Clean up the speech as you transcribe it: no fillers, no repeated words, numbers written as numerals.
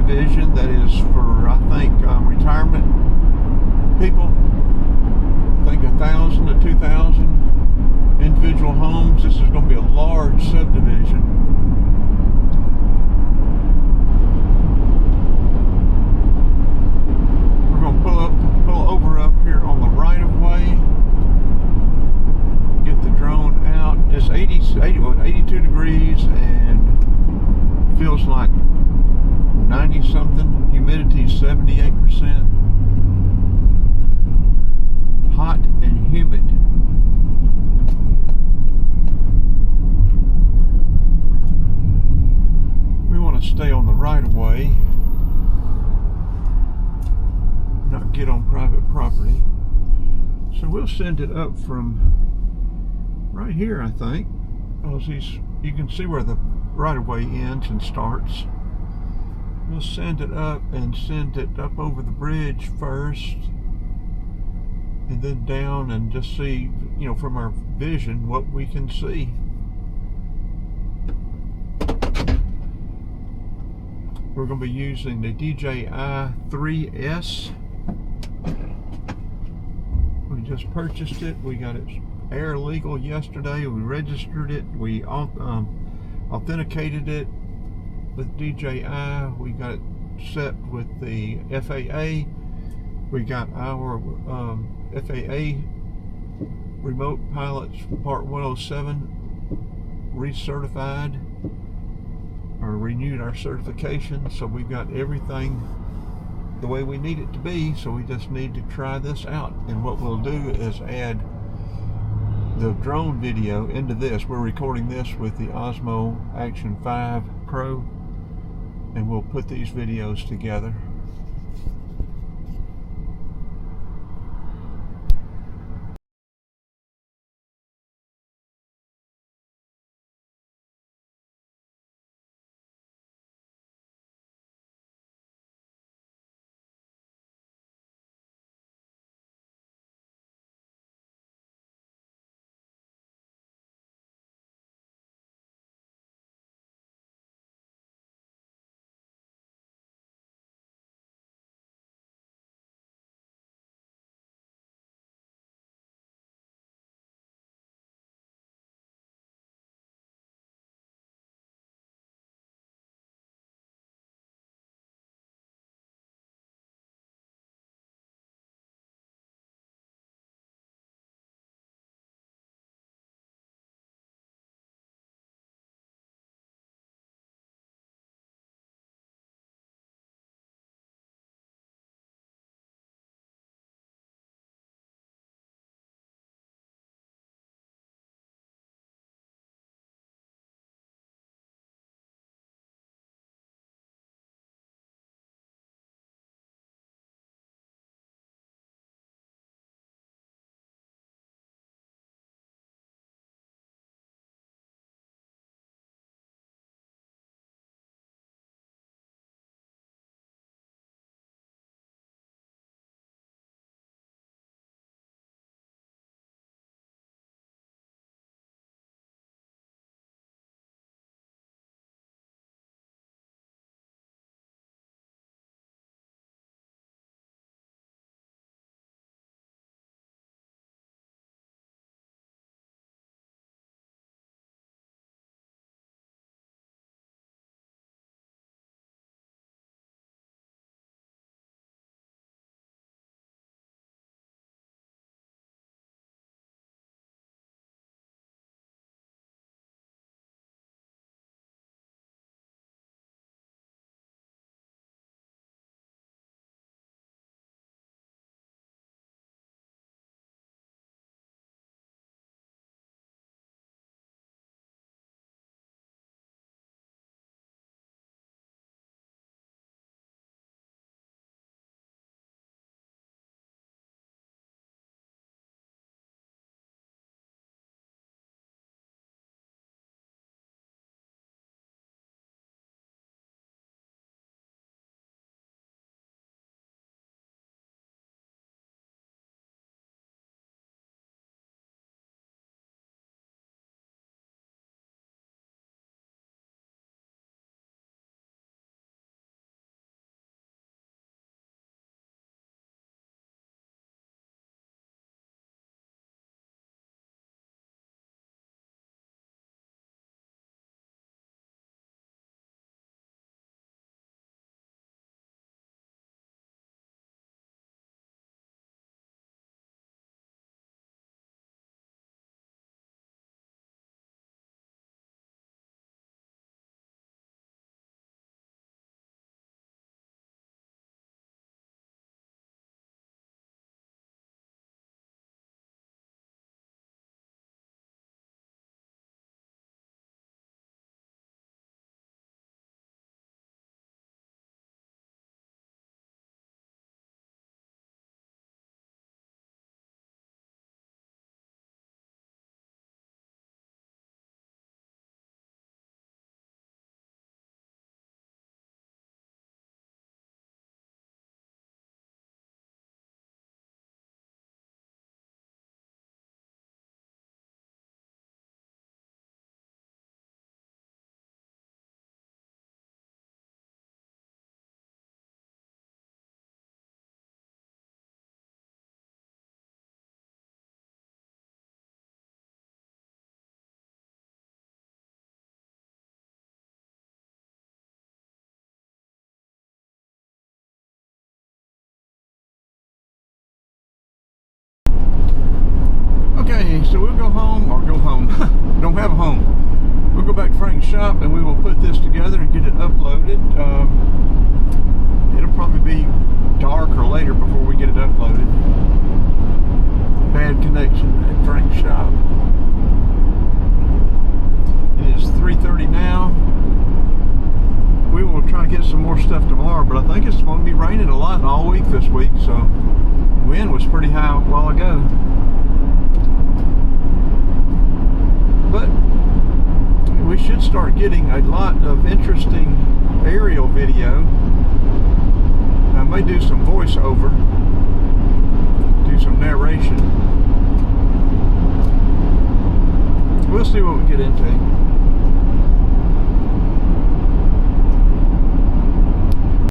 subdivision that is for, I think, retirement people. I think 1,000 to 2,000 individual homes. This is going to be a large subdivision. We're going to pull over up here on the right of way. Get the drone out. It's 82 degrees and feels like 90 something. Humidity 78%. Hot and humid. We want to stay on the right of way, not get on private property. So we'll send it up from right here, I think. You can see where the right of way ends and starts. We'll send it up and send it up over the bridge first, and then down, and just see, from our vision, what we can see. We're going to be using the DJI 3S. We just purchased it. We got it air legal yesterday. We registered it. We authenticated it with DJI. We got it set with the FAA. We got our FAA Remote Pilots Part 107 recertified, or renewed our certification. So we've got everything the way we need it to be. So we just need to try this out. And what we'll do is add the drone video into this. We're recording this with the Osmo Action 5 Pro, and we'll put these videos together. Okay, so we'll go home, or go home. Don't have a home. We'll go back to Frank's shop and we will put this together and get it uploaded. It'll probably be dark or later before we get it uploaded. Bad connection at Frank's shop. It is 3:30 now. We will try to get some more stuff tomorrow, but I think it's going to be raining a lot all week this week, so wind was pretty high a while ago. But we should start getting a lot of interesting aerial video. I may do some voiceover, do some narration. We'll see what we get into.